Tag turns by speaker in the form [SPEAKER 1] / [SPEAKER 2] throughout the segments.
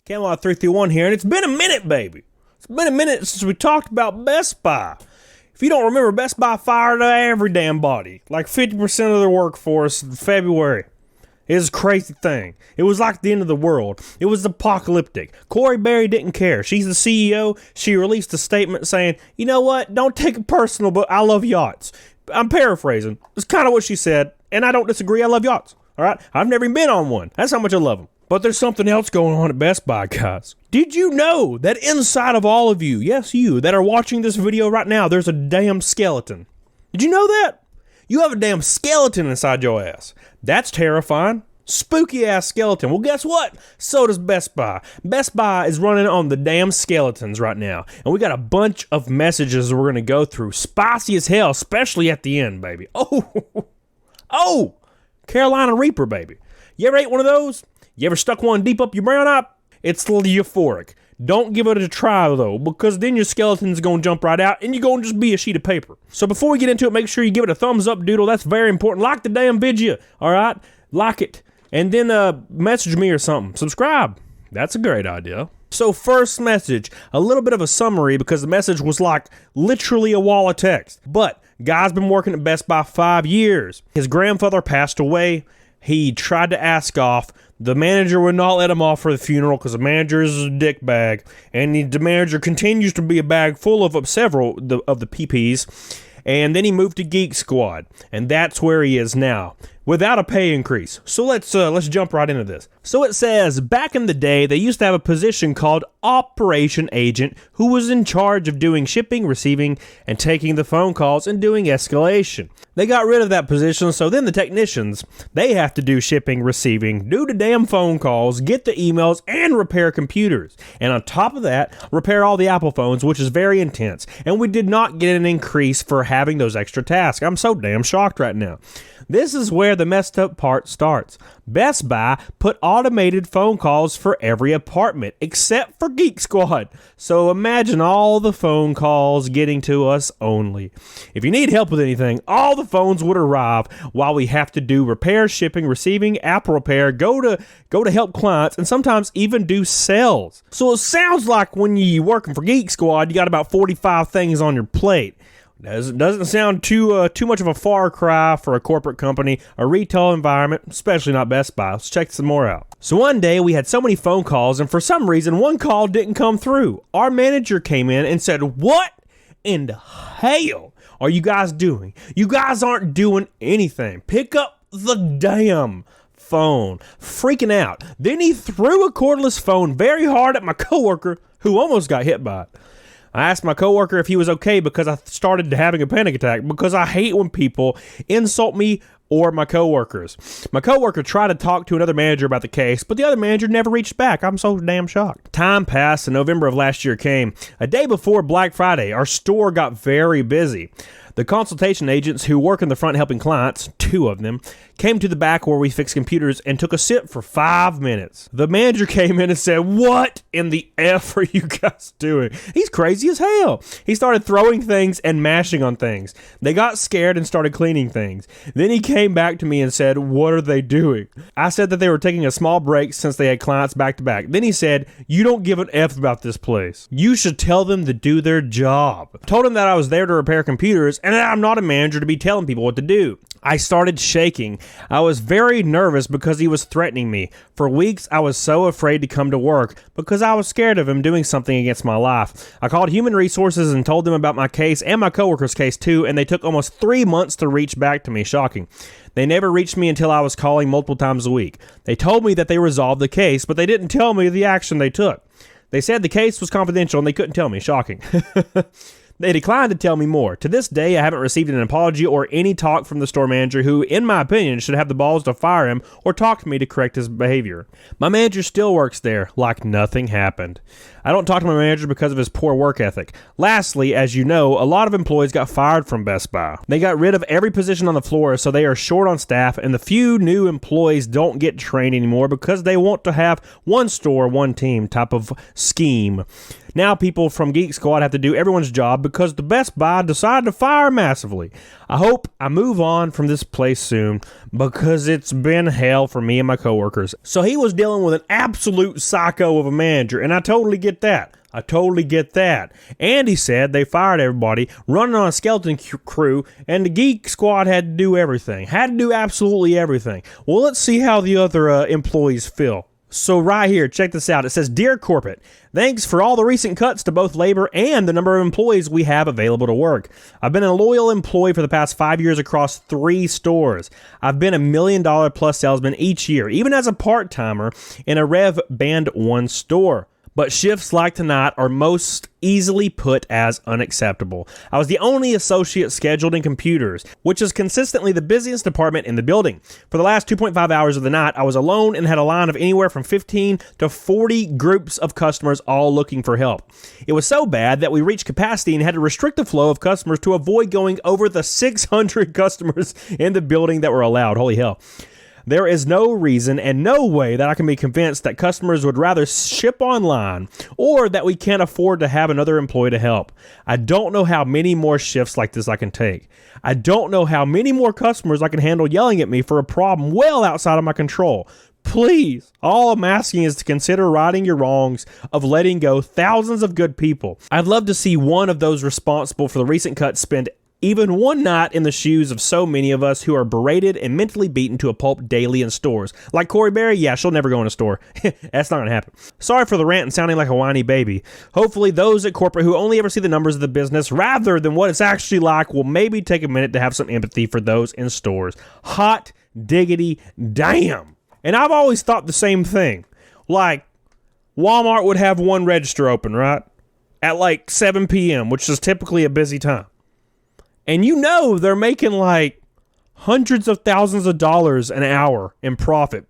[SPEAKER 1] Camelot 331 here, and it's been a minute, baby. It's been a minute since we talked about Best Buy. If you don't remember, Best Buy fired every damn body, like 50% of their workforce in February. It was a crazy thing. It was like the end of the world. It was apocalyptic. Corey Berry didn't care. She's the CEO. She released a statement saying, you know what, don't take it personal, but I love yachts. I'm paraphrasing. It's kind of what she said, and I don't disagree. I love yachts. All right? I've never even been on one. That's how much I love them. But there's something else going on at Best Buy, guys. Did you know that inside of all of you, yes, you, that are watching this video right now, there's a damn skeleton? Did you know that? You have a damn skeleton inside your ass. That's terrifying. Spooky ass skeleton. Well, guess what? So does Best Buy. Best Buy is running on the damn skeletons right now. And we got a bunch of messages we're going to go through. Spicy as hell, especially at the end, baby. Oh, Carolina Reaper, baby. You ever ate one of those? You ever stuck one deep up your brown eye? It's euphoric. Don't give it a try, though, because then your skeleton's going to jump right out, and you're going to just be a sheet of paper. So before we get into it, make sure you give it a thumbs up, doodle. That's very important. Like the damn video, all right? Like it. And then message me or something. Subscribe. That's a great idea. So first message, a little bit of a summary, because the message was like literally a wall of text. But guy's been working at Best Buy 5 years. His grandfather passed away. He tried to ask off. The manager would not let him off for the funeral because the manager is a dick bag. And the manager continues to be a bag full of several of the PPs. And then he moved to Geek Squad. And that's where he is now, without a pay increase. So let's jump right into this. So it says, back in the day, they used to have a position called Operation Agent who was in charge of doing shipping, receiving, and taking the phone calls and doing escalation. They got rid of that position, so then the technicians, they have to do shipping, receiving, do the damn phone calls, get the emails, and repair computers. And on top of that, repair all the Apple phones, which is very intense. And we did not get an increase for having those extra tasks. I'm so damn shocked right now. This is where the messed up part starts. Best Buy put automated phone calls for every apartment, except for Geek Squad. So imagine all the phone calls getting to us only. If you need help with anything, all the phones would arrive while we have to do repair, shipping, receiving, app repair, go to help clients, and sometimes even do sales. So it sounds like when you're working for Geek Squad, you got about 45 things on your plate. Doesn't sound too much of a far cry for a corporate company, a retail environment, especially not Best Buy. Let's check some more out. So one day we had so many phone calls, and for some reason one call didn't come through. Our manager came in and said, "What in the hell are you guys doing? You guys aren't doing anything. Pick up the damn phone." Freaking out. Then he threw a cordless phone very hard at my coworker, who almost got hit by it. I asked my coworker if he was okay because I started having a panic attack, because I hate when people insult me or my coworkers. My coworker tried to talk to another manager about the case, but the other manager never reached back. I'm so damn shocked. Time passed and November of last year came. A day before Black Friday, our store got very busy. The consultation agents who work in the front helping clients, 2 of them, came to the back where we fix computers and took a sit for 5 minutes. The manager came in and said, "What in the F are you guys doing?" He's crazy as hell. He started throwing things and mashing on things. They got scared and started cleaning things. Then he came back to me and said, "What are they doing?" I said that they were taking a small break since they had clients back to back. Then he said, "You don't give an F about this place. You should tell them to do their job." I told him that I was there to repair computers and that I'm not a manager to be telling people what to do. I started shaking. I was very nervous because he was threatening me. For weeks, I was so afraid to come to work because I was scared of him doing something against my life. I called Human Resources and told them about my case and my coworker's case too, and they took almost 3 months to reach back to me. Shocking. They never reached me until I was calling multiple times a week. They told me that they resolved the case, but they didn't tell me the action they took. They said the case was confidential and they couldn't tell me. Shocking. They declined to tell me more. To this day, I haven't received an apology or any talk from the store manager who, in my opinion, should have the balls to fire him or talk to me to correct his behavior. My manager still works there like nothing happened. I don't talk to my manager because of his poor work ethic. Lastly, as you know, a lot of employees got fired from Best Buy. They got rid of every position on the floor, so they are short on staff, and the few new employees don't get trained anymore because they want to have one store, one team type of scheme. Now people from Geek Squad have to do everyone's job because the Best Buy decided to fire massively. I hope I move on from this place soon because it's been hell for me and my coworkers. So he was dealing with an absolute psycho of a manager, and I totally get that. And he said they fired everybody, running on a skeleton crew, and the Geek Squad had to do everything. Had to do absolutely everything. Well, let's see how the other employees feel. So right here, check this out. It says, Dear Corporate, thanks for all the recent cuts to both labor and the number of employees we have available to work. I've been a loyal employee for the past 5 years across 3 stores. I've been $1 million plus salesman each year, even as a part-timer in a Rev Band 1 store. But shifts like tonight are most easily put as unacceptable. I was the only associate scheduled in computers, which is consistently the busiest department in the building. For the last 2.5 hours of the night, I was alone and had a line of anywhere from 15 to 40 groups of customers all looking for help. It was so bad that we reached capacity and had to restrict the flow of customers to avoid going over the 600 customers in the building that were allowed. Holy hell. There is no reason and no way that I can be convinced that customers would rather ship online or that we can't afford to have another employee to help. I don't know how many more shifts like this I can take. I don't know how many more customers I can handle yelling at me for a problem well outside of my control. Please, all I'm asking is to consider righting your wrongs of letting go thousands of good people. I'd love to see one of those responsible for the recent cuts spend even one night in the shoes of so many of us who are berated and mentally beaten to a pulp daily in stores. Like Corey Berry, yeah, she'll never go in a store. That's not going to happen. Sorry for the rant and sounding like a whiny baby. Hopefully those at corporate who only ever see the numbers of the business rather than what it's actually like will maybe take a minute to have some empathy for those in stores. Hot diggity damn. And I've always thought the same thing. Like, Walmart would have one register open, right? At like 7 p.m., which is typically a busy time. And you know they're making like hundreds of thousands of dollars an hour in profit,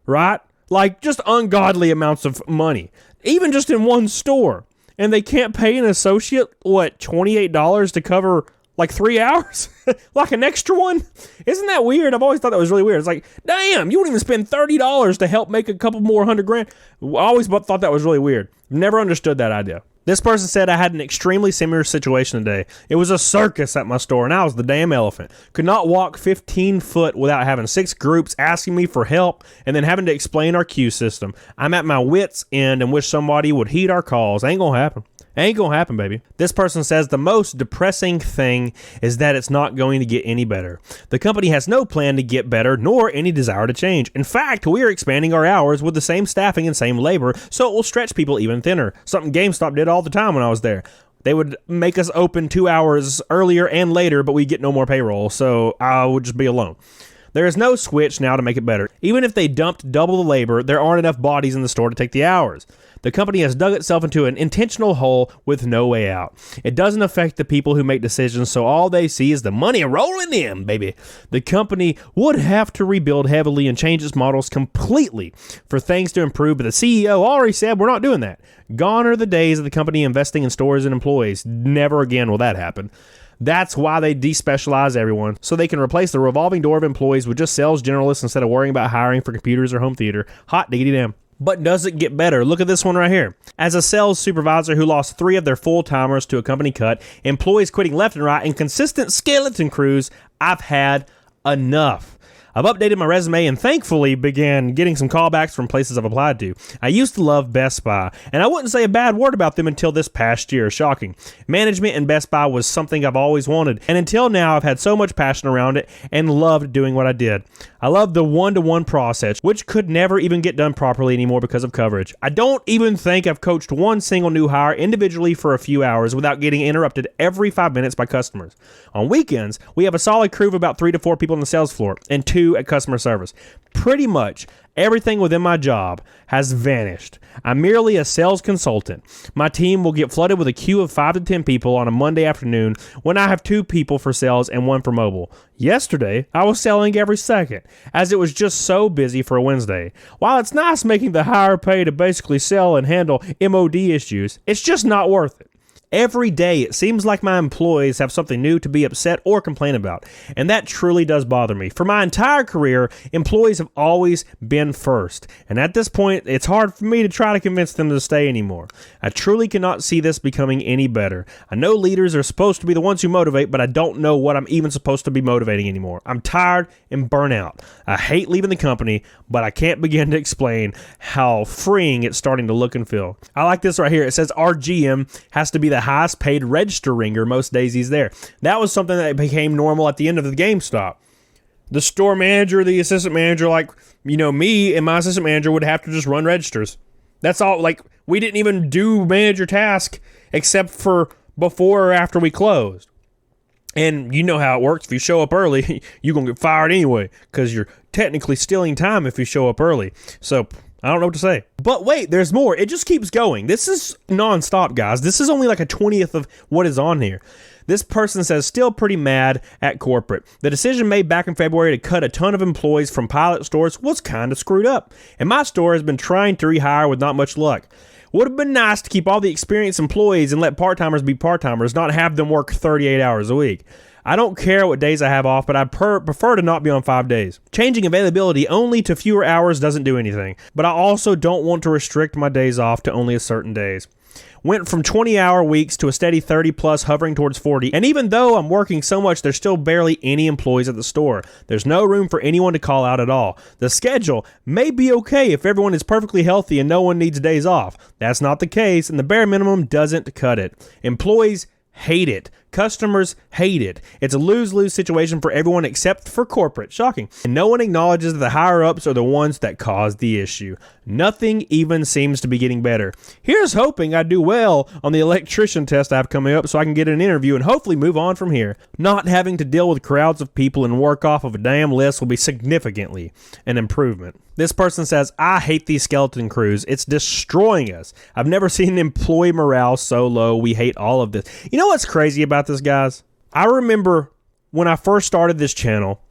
[SPEAKER 1] right? Like just ungodly amounts of money, even just in one store. And they can't pay an associate, what, $28 to cover like 3 hours? Like an extra one? Isn't that weird? I've always thought that was really weird. It's like, damn, you wouldn't even spend $30 to help make a couple more $100,000. I always thought that was really weird. Never understood that idea. This person said I had an extremely similar situation today. It was a circus at my store, and I was the damn elephant. Could not walk 15 foot without having 6 groups asking me for help and then having to explain our queue system. I'm at my wit's end and wish somebody would heed our calls. Ain't gonna happen. Ain't gonna happen, baby. This person says the most depressing thing is that it's not going to get any better. The company has no plan to get better nor any desire to change. In fact, we are expanding our hours with the same staffing and same labor, so it will stretch people even thinner. Something GameStop did all the time when I was there. They would make us open 2 hours earlier and later, but we get no more payroll, so I would just be alone. There is no switch now to make it better. Even if they dumped double the labor, there aren't enough bodies in the store to take the hours. The company has dug itself into an intentional hole with no way out. It doesn't affect the people who make decisions, so all they see is the money rolling in, baby. The company would have to rebuild heavily and change its models completely for things to improve, but the CEO already said we're not doing that. Gone are the days of the company investing in stores and employees. Never again will that happen. That's why they despecialize everyone, so they can replace the revolving door of employees with just sales generalists instead of worrying about hiring for computers or home theater. Hot diggity damn. But does it get better? Look at this one right here. As a sales supervisor who lost 3 of their full-timers to a company cut, employees quitting left and right, and consistent skeleton crews, I've had enough. I've updated my resume and thankfully began getting some callbacks from places I've applied to. I used to love Best Buy, and I wouldn't say a bad word about them until this past year. Shocking. Management in Best Buy was something I've always wanted, and until now I've had so much passion around it and loved doing what I did. I love the one-to-one process, which could never even get done properly anymore because of coverage. I don't even think I've coached one single new hire individually for a few hours without getting interrupted every 5 minutes by customers. On weekends, we have a solid crew of about 3 to 4 people on the sales floor and 2 at customer service. Pretty much everything within my job has vanished. I'm merely a sales consultant. My team will get flooded with a queue of 5 to 10 people on a Monday afternoon when I have 2 people for sales and 1 for mobile. Yesterday, I was selling every second, as it was just so busy for a Wednesday. While it's nice making the higher pay to basically sell and handle MOD issues, it's just not worth it. Every day, it seems like my employees have something new to be upset or complain about, and that truly does bother me. For my entire career, employees have always been first, and at this point, it's hard for me to try to convince them to stay anymore. I truly cannot see this becoming any better. I know leaders are supposed to be the ones who motivate, but I don't know what I'm even supposed to be motivating anymore. I'm tired and burnt out. I hate leaving the company, but I can't begin to explain how freeing it's starting to look and feel. I like this right here. It says our GM has to be the highest paid register ringer most days he's there. That was something that became normal at the end of the GameStop. The store manager, the assistant manager, like, me and my assistant manager would have to just run registers. That's all. Like, we didn't even do manager task except for before or after we closed. And you know how it works. If you show up early, you're going to get fired anyway because you're technically stealing time if you show up early. So I don't know what to say. But wait, there's more. It just keeps going. This is nonstop, guys. This is only like a 20th of what is on here. This person says, still pretty mad at corporate. The decision made back in February to cut a ton of employees from pilot stores was kind of screwed up. And my store has been trying to rehire with not much luck. Would have been nice to keep all the experienced employees and let part-timers be part-timers, not have them work 38 hours a week. I don't care what days I have off, but I prefer to not be on 5 days. Changing availability only to fewer hours doesn't do anything, but I also don't want to restrict my days off to only a certain days. Went from 20-hour weeks to a steady 30 plus, hovering towards 40, and even though I'm working so much, there's still barely any employees at the store. There's no room for anyone to call out at all. The schedule may be okay if everyone is perfectly healthy and no one needs days off. That's not the case, and the bare minimum doesn't cut it. Employees hate it. Customers hate it. It's a lose-lose situation for everyone except for corporate. Shocking. And no one acknowledges that the higher-ups are the ones that caused the issue. Nothing even seems to be getting better. Here's hoping I do well on the electrician test I have coming up so I can get an interview and hopefully move on from here. Not having to deal with crowds of people and work off of a damn list will be significantly an improvement. This person says, I hate these skeleton crews. It's destroying us. I've never seen employee morale so low. We hate all of this. You know what's crazy about this, guys? I remember when I first started this channel,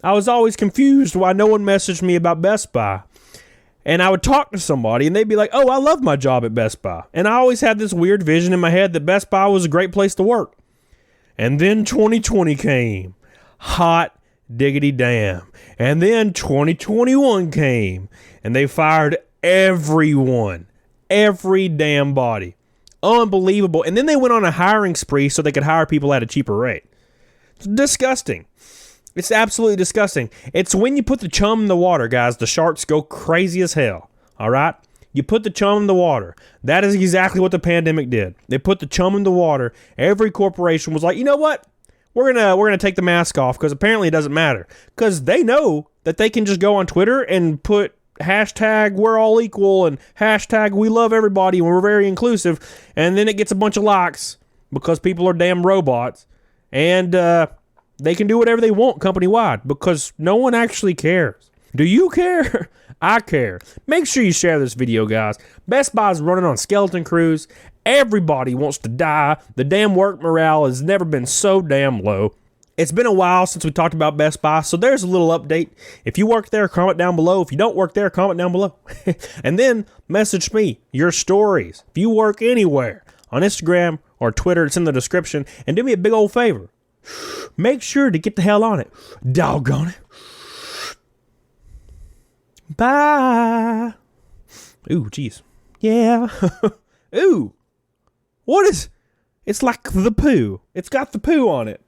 [SPEAKER 1] I was always confused why no one messaged me about Best Buy. And I would talk to somebody and they'd be like, oh, I love my job at Best Buy. And I always had this weird vision in my head that Best Buy was a great place to work. And then 2020 came. Hot diggity damn. And then 2021 came. And they fired everyone. Every damn body. Unbelievable. And then they went on a hiring spree so they could hire people at a cheaper rate. It's disgusting. It's absolutely disgusting. It's when you put the chum in the water, guys, the sharks go crazy as hell. All right? You put the chum in the water. That is exactly what the pandemic did. They put the chum in the water. Every corporation was like, you know what? We're gonna take the mask off because apparently it doesn't matter. Because they know that they can just go on Twitter and put hashtag we're all equal and hashtag we love everybody and we're very inclusive, and then it gets a bunch of likes because people are damn robots, and they can do whatever they want company-wide because no one actually cares. Do you care? I care. Make sure you share this video, guys. Best Buy's running on skeleton crews. Everybody wants to die. The damn work morale has never been so damn low. It's been a while since we talked about Best Buy, so there's a little update. If you work there, comment down below. If you don't work there, comment down below. And then message me your stories. If you work anywhere, on Instagram or Twitter, it's in the description. And do me a big old favor. Make sure to get the hell on it. Doggone it. Bye. Ooh, jeez. Yeah. Ooh. What is... It's like the poo. It's got the poo on it.